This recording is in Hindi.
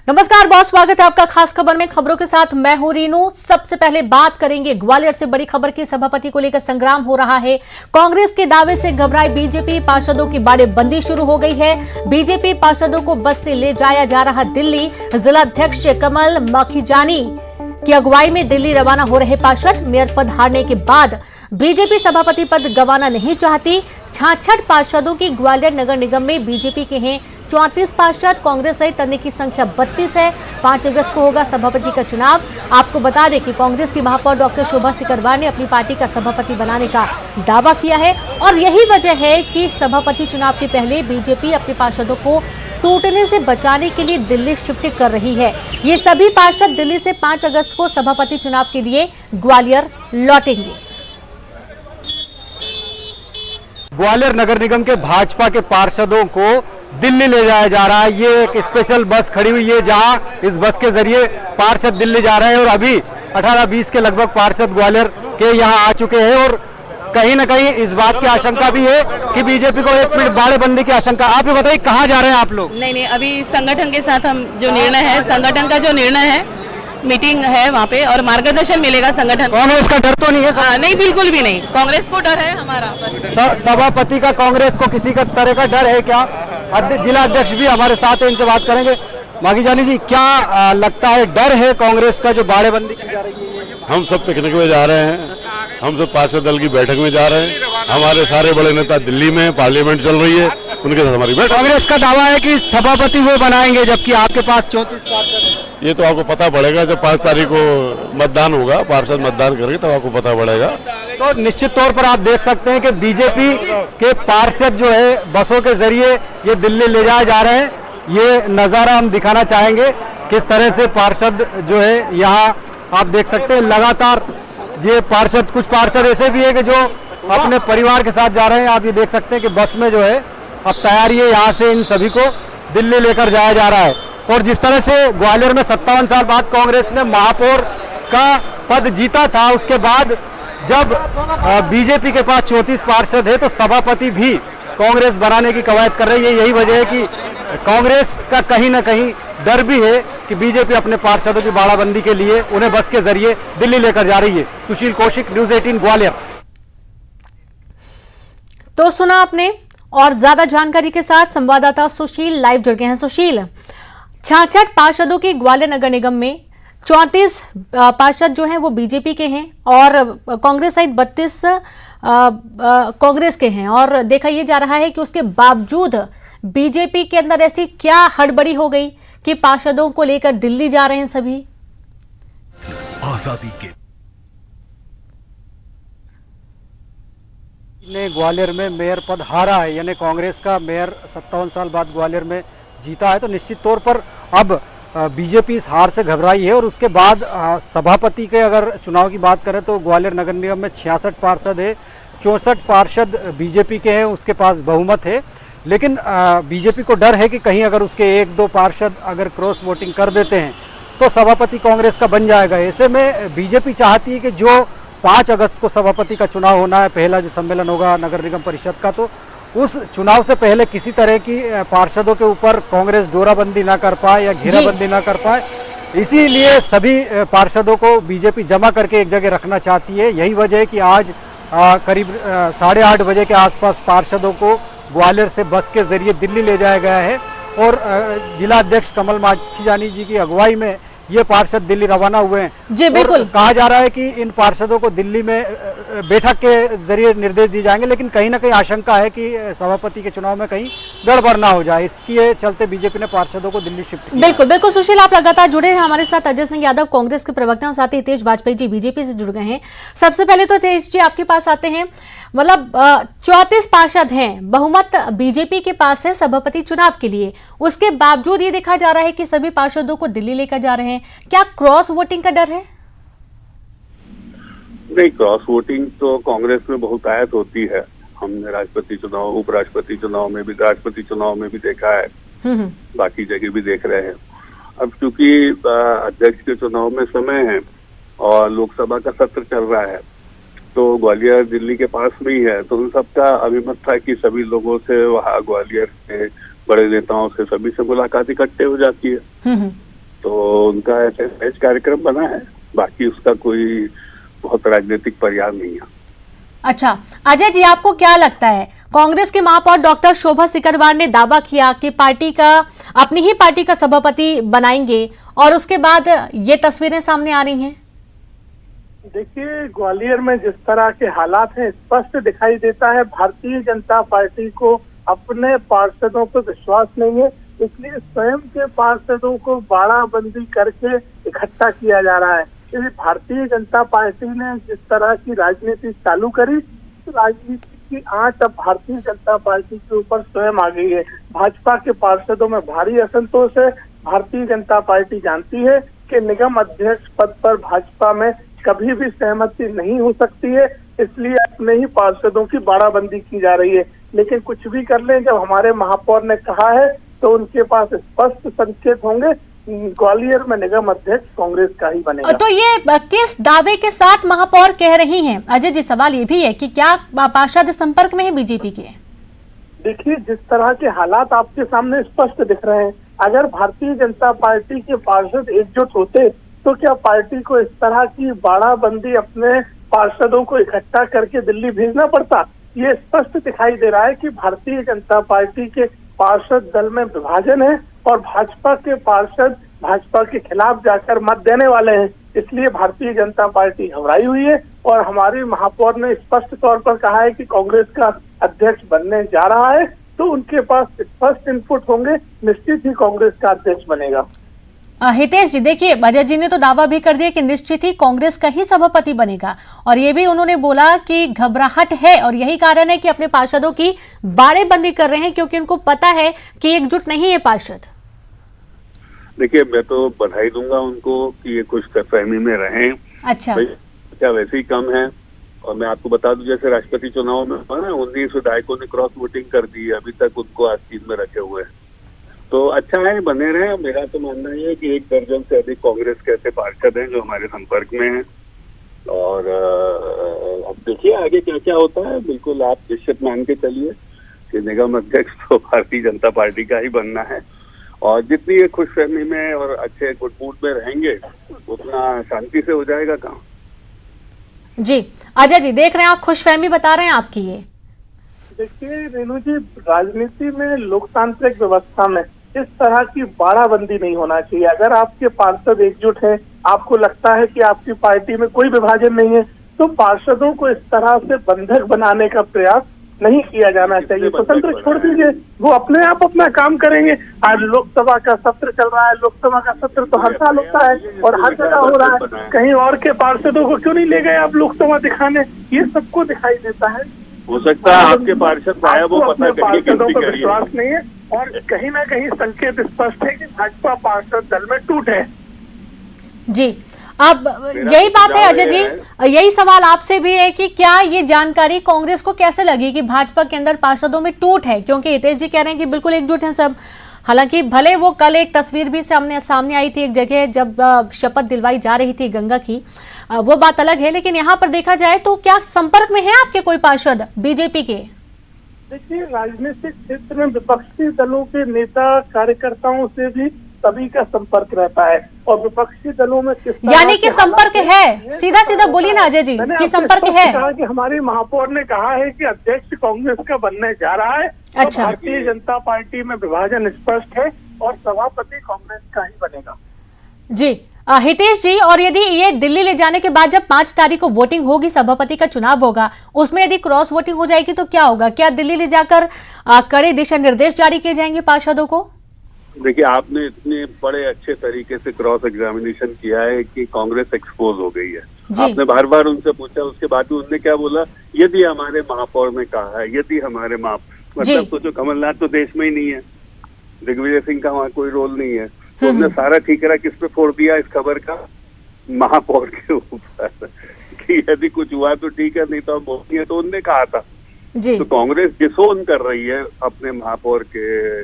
नमस्कार, बहुत स्वागत है आपका खास खबर में। खबरों के साथ मैं हूं रीनू। सबसे पहले बात करेंगे ग्वालियर से बड़ी खबर की। सभापति को लेकर संग्राम हो रहा है। कांग्रेस के दावे से घबराए बीजेपी, पार्षदों की बाड़ेबंदी शुरू हो गई है। बीजेपी पार्षदों को बस से ले जाया जा रहा दिल्ली। जिलाध्यक्ष कमल माखीजानी की अगुवाई में दिल्ली रवाना हो रहे पार्षद मेयर पद हारने के बाद बीजेपी सभापति पद गंवाना नहीं चाहती। 66 पार्षदों की ग्वालियर नगर निगम में बीजेपी के हैं 34 पार्षद। कांग्रेस सहित अन्य की संख्या 32 है। 5 अगस्त को होगा सभापति का चुनाव। आपको बता दें कि कांग्रेस की महापौर डॉक्टर शोभा सिकरवार ने अपनी पार्टी का सभापति बनाने का दावा किया है और यही वजह है कि सभापति चुनाव के पहले बीजेपी अपने पार्षदों को टूटने से बचाने के लिए दिल्ली शिफ्टिंग कर रही है। ये सभी पार्षद दिल्ली से 5 अगस्त को सभापति चुनाव के लिए ग्वालियर लौटेंगे। ग्वालियर नगर निगम के भाजपा के पार्षदों को दिल्ली ले जाया जा रहा है। ये एक स्पेशल बस खड़ी हुई है जहां इस बस के जरिए पार्षद दिल्ली जा रहे हैं और अभी 18-20 के लगभग पार्षद ग्वालियर के यहां आ चुके हैं और कहीं ना कहीं इस बात की आशंका भी है कि बीजेपी को एक बाड़ेबंदी की आशंका। आप ये बताइए कहाँ जा रहे हैं आप लोग? नहीं, अभी संगठन के साथ हम जो निर्णय है, संगठन का जो निर्णय है, मीटिंग है वहाँ पे और मार्गदर्शन मिलेगा संगठन। कांग्रेस का डर तो नहीं है? नहीं, बिल्कुल भी नहीं। कांग्रेस को डर है हमारा बस। सभापति का कांग्रेस को किसी का तरह का डर है क्या? जिला अध्यक्ष भी हमारे साथ है, इनसे बात करेंगे। माखीजानी जी, क्या लगता है, डर है कांग्रेस का जो बाड़ेबंदी की जा रही है? हम सब पिकनिक में जा रहे हैं, हम सब पार्षद दल की बैठक में जा रहे हैं। हमारे सारे बड़े नेता दिल्ली में, पार्लियामेंट चल रही है, उनके साथ हमारी बैठक। कांग्रेस का दावा है कि सभापति वो बनाएंगे जबकि आपके पास 34 पार्षद हैं। ये तो आपको पता पड़ेगा जब 5 तारीख को मतदान होगा, पार्षद मतदान करेंगे तब आपको पता पड़ेगा। तो निश्चित तौर पर आप देख सकते हैं कि बीजेपी के पार्षद जो है बसों के जरिए ये दिल्ली ले जाए जा रहे हैं। ये नज़ारा हम दिखाना चाहेंगे किस तरह से पार्षद जो है यहाँ आप देख सकते हैं लगातार। ये पार्षद, कुछ पार्षद ऐसे भी है कि जो अपने परिवार के साथ जा रहे हैं। आप ये देख सकते हैं कि बस में जो है अब तैयारी है, यहाँ से इन सभी को दिल्ली लेकर जाया जा रहा है। और जिस तरह से ग्वालियर में 57 साल बाद कांग्रेस ने महापौर का पद जीता था, उसके बाद जब बीजेपी के पास 34 पार्षद है तो सभापति भी कांग्रेस बनाने की कवायद कर रही है। यही वजह है कि कांग्रेस का कहीं ना कहीं डर भी है कि बीजेपी अपने पार्षदों की बाड़ाबंदी के लिए उन्हें बस के जरिए दिल्ली लेकर जा रही है। सुशील कौशिक, न्यूज़ 18 ग्वालियर। तो सुना आपने, और ज्यादा जानकारी के साथ संवाददाता सुशील लाइव जुड़ गए हैं। सुशील, 66 पार्षदों की ग्वालियर नगर निगम में 34 पार्षद जो हैं वो बीजेपी के हैं और कांग्रेस सहित 32 कांग्रेस के हैं। और देखा यह जा रहा है कि उसके बावजूद बीजेपी के अंदर ऐसी क्या हड़बड़ी हो गई कि पार्षदों को लेकर दिल्ली जा रहे हैं सभी। आजादी के ने ग्वालियर में मेयर पद हारा है, यानी कांग्रेस का मेयर 57 साल बाद ग्वालियर में जीता है। तो निश्चित तौर पर अब बीजेपी इस हार से घबराई है। और उसके बाद सभापति के अगर चुनाव की बात करें तो ग्वालियर नगर निगम में 66 पार्षद है, 64 पार्षद बीजेपी के हैं, उसके पास बहुमत है। लेकिन बीजेपी को डर है कि कहीं अगर उसके 1-2 पार्षद अगर क्रॉस वोटिंग कर देते हैं तो सभापति कांग्रेस का बन जाएगा। ऐसे में बीजेपी चाहती है कि जो 5 अगस्त को सभापति का चुनाव होना है, पहला जो सम्मेलन होगा नगर निगम परिषद का, तो उस चुनाव से पहले किसी तरह की पार्षदों के ऊपर कांग्रेस डोराबंदी ना कर पाए या घेराबंदी ना कर पाए। इसीलिए सभी पार्षदों को बीजेपी जमा करके एक जगह रखना चाहती है। यही वजह है कि आज करीब 8:30 बजे के आसपास पार्षदों को ग्वालियर से बस के जरिए दिल्ली ले जाया गया है और जिला अध्यक्ष कमल माखीजानी जी की अगुवाई में ये पार्षद दिल्ली रवाना हुए हैं। जी बिल्कुल। कहा जा रहा है कि इन पार्षदों को दिल्ली में बैठक के जरिए निर्देश दिए जाएंगे, लेकिन कहीं ना कहीं आशंका है कि सभापति के चुनाव में कहीं गड़बड़ ना हो जाए। इसके चलते बीजेपी ने पार्षदों को दिल्ली शिफ्ट किया। बिल्कुल बिल्कुल। सुशील, आप लगातार जुड़े हैं हमारे साथ। अजय सिंह यादव कांग्रेस के प्रवक्ता और साथ ही हितेश वाजपेयी जी बीजेपी से जुड़ गए हैं। सबसे पहले तो हितेश जी आपके पास आते हैं। मतलब 34 पार्षद हैं, बहुमत बीजेपी के पास है सभापति चुनाव के लिए, उसके बावजूद ये देखा जा रहा है कि सभी पार्षदों को दिल्ली लेकर जा रहे हैं। क्या क्रॉस वोटिंग का डर है? नहीं, क्रॉस वोटिंग तो कांग्रेस में बहुत आयत होती है। हमने राष्ट्रपति चुनाव, उपराष्ट्रपति चुनाव में भी, राष्ट्रपति चुनाव में भी देखा है, बाकी जगह भी देख रहे हैं। अब चूंकि अध्यक्ष के चुनाव में समय है और लोकसभा का सत्र चल रहा है, तो ग्वालियर दिल्ली के पास में ही है, तो उन सबका अभिमत था कि सभी लोगों से, वहाँ ग्वालियर के बड़े नेताओं से, सभी से मुलाकात इकट्ठे हो जाती है। उनका ऐसे सहज कार्यक्रम बना है, बाकी उसका कोई बहुत राजनीतिक प्रयास नहीं है। अच्छा अजय जी, आपको क्या लगता है, कांग्रेस के महापौर डॉक्टर शोभा सिकरवार ने दावा किया कि अपनी ही पार्टी का सभापति बनाएंगे और उसके बाद ये तस्वीरें सामने आ रही हैं। देखिए, ग्वालियर में जिस तरह के हालात हैं, स्पष्ट दिखाई देता है भारतीय जनता पार्टी को अपने पार्षदों पर विश्वास नहीं है, इसलिए स्वयं के पार्षदों को बाड़ाबंदी करके इकट्ठा किया जा रहा है। यदि भारतीय जनता पार्टी ने जिस तरह की राजनीति चालू करी, तो राजनीति की आंच अब भारतीय जनता पार्टी के ऊपर स्वयं आ गई है। भाजपा के पार्षदों में भारी असंतोष है। भारतीय जनता पार्टी जानती है कि निगम अध्यक्ष पद पर भाजपा में कभी भी सहमति नहीं हो सकती है, इसलिए अपने ही पार्षदों की बाड़ाबंदी की जा रही है। लेकिन कुछ भी कर लें, जब हमारे महापौर ने कहा है तो उनके पास स्पष्ट संकेत होंगे, ग्वालियर में निगम अध्यक्ष कांग्रेस का ही बनेगा। तो ये किस दावे के साथ महापौर कह रही हैं? अजय जी, सवाल ये भी है कि क्या पार्षद संपर्क में है बीजेपी के? देखिए, जिस तरह के हालात आपके सामने स्पष्ट दिख रहे हैं, अगर भारतीय जनता पार्टी के पार्षद एकजुट होते तो क्या पार्टी को इस तरह की बाड़ाबंदी अपने पार्षदों को इकट्ठा करके दिल्ली भेजना पड़ता? ये स्पष्ट दिखाई दे रहा है कि भारतीय जनता पार्टी के पार्षद दल में विभाजन है और भाजपा के पार्षद भाजपा के खिलाफ जाकर मत देने वाले हैं। इसलिए भारतीय जनता पार्टी घबराई हुई है और हमारी महापौर ने स्पष्ट तौर पर कहा है कि कांग्रेस का अध्यक्ष बनने जा रहा है, तो उनके पास स्पष्ट इनपुट होंगे, निश्चित ही कांग्रेस का अध्यक्ष बनेगा। हितेश जी, देखिए अजय जी ने तो दावा भी कर दिया कि निश्चित ही कांग्रेस का ही सभापति बनेगा, और ये भी उन्होंने बोला कि घबराहट है और यही कारण है कि अपने पार्षदों की बाड़ेबंदी कर रहे हैं, क्योंकि उनको पता है कि एकजुट नहीं है पार्षद। देखिए, मैं तो बधाई दूंगा उनको कि ये खुशफहमी में रहें। अच्छा, क्या वैसे ही कम है। और मैं आपको बता दूं, जैसे राष्ट्रपति चुनाव में 19 विधायकों ने क्रॉस वोटिंग कर दी है, अभी तक उनको आस्तीन में रखे हुए हैं। तो अच्छा है, बने रहे। मेरा तो मानना ये है कि 1 दर्जन से अधिक कांग्रेस के ऐसे पार्षद हैं जो हमारे संपर्क में हैं, और अब देखिए आगे क्या क्या होता है। बिल्कुल आप निश्चित मान के चलिए कि निगम अध्यक्ष तो भारतीय जनता पार्टी का ही बनना है, और जितनी ये खुशफहमी में और अच्छे गुड मूड में रहेंगे उतना शांति से हो जाएगा काम। जी अजय जी, देख रहे हैं आप, खुशफहमी बता रहे हैं आपकी। ये देखिए रेणु जी, राजनीति में, लोकतांत्रिक व्यवस्था में इस तरह की बाड़ाबंदी नहीं होना चाहिए। अगर आपके पार्षद एकजुट हैं, आपको लगता है कि आपकी पार्टी में कोई विभाजन नहीं है, तो पार्षदों को इस तरह से बंधक बनाने का प्रयास नहीं किया जाना चाहिए। स्वतंत्र छोड़ दीजिए, वो अपने आप अपना काम करेंगे। आज लोकसभा का सत्र चल रहा है, लोकसभा का सत्र तो हर साल होता है और हर जगह हो रहा है, कहीं और के पार्षदों को क्यों नहीं ले गए आप लोकसभा दिखाने? ये सबको दिखाई देता है। हो सकता है आपके पार्षद गायब हो, पता करिए पार्षदों पर विश्वास नहीं है, और कहीं ना कहीं संकेत स्पष्ट है कि भाजपा पार्षद दल में टूट है। जी, अब यही बात है अजय जी, यही सवाल आपसे भी है कि क्या ये जानकारी कांग्रेस को कैसे लगी कि भाजपा के अंदर पार्षदों में टूट है? क्योंकि हितेश जी कह रहे हैं कि बिल्कुल एकजुट हैं सब। हालांकि भले वो कल एक तस्वीर भी सामने आई थी एक जगह जब शपथ दिलवाई जा रही थी गंगा की, वो बात अलग है, लेकिन यहाँ पर देखा जाए तो क्या संपर्क में है आपके कोई पार्षद बीजेपी के? देखिए, राजनीतिक क्षेत्र में विपक्षी दलों के नेता कार्यकर्ताओं से भी सभी का संपर्क रहता है, और विपक्षी दलों में किस तरह यानी कि संपर्क है? सीधा सीधा बोलिए ना अजय जी कि संपर्क है। कहा कि हमारी महापौर ने कहा है कि अध्यक्ष कांग्रेस का बनने जा रहा है। अच्छा, भारतीय जनता पार्टी में विभाजन स्पष्ट है और सभापति कांग्रेस का ही बनेगा। जी हितेश जी, और यदि ये दिल्ली ले जाने के बाद जब 5 तारीख को वोटिंग होगी, सभापति का चुनाव होगा, उसमें यदि क्रॉस वोटिंग हो जाएगी तो क्या होगा? क्या दिल्ली ले जाकर कड़े दिशा निर्देश जारी किए जाएंगे पार्षदों को? देखिए, आपने इतने बड़े अच्छे तरीके से क्रॉस एग्जामिनेशन किया है कि कांग्रेस एक्सपोज हो गई है। आपने बार बार उनसे पूछा, उसके बाद भी उन्होंने क्या बोला? यदि हमारे महापौर ने कहा है, यदि हमारे मतलब सोचो, कमलनाथ तो देश में ही नहीं है, दिग्विजय सिंह का वहाँ कोई रोल नहीं है, तो उन्होंने सारा ठीकरा किस पे फोड़ दिया इस खबर का? महापौर के ऊपर कि यदि कुछ हुआ तो ठीक है, नहीं तो हम बोलेंगे। तो उन्होंने कहा था। तो कांग्रेस डिसोन कर रही है अपने महापौर के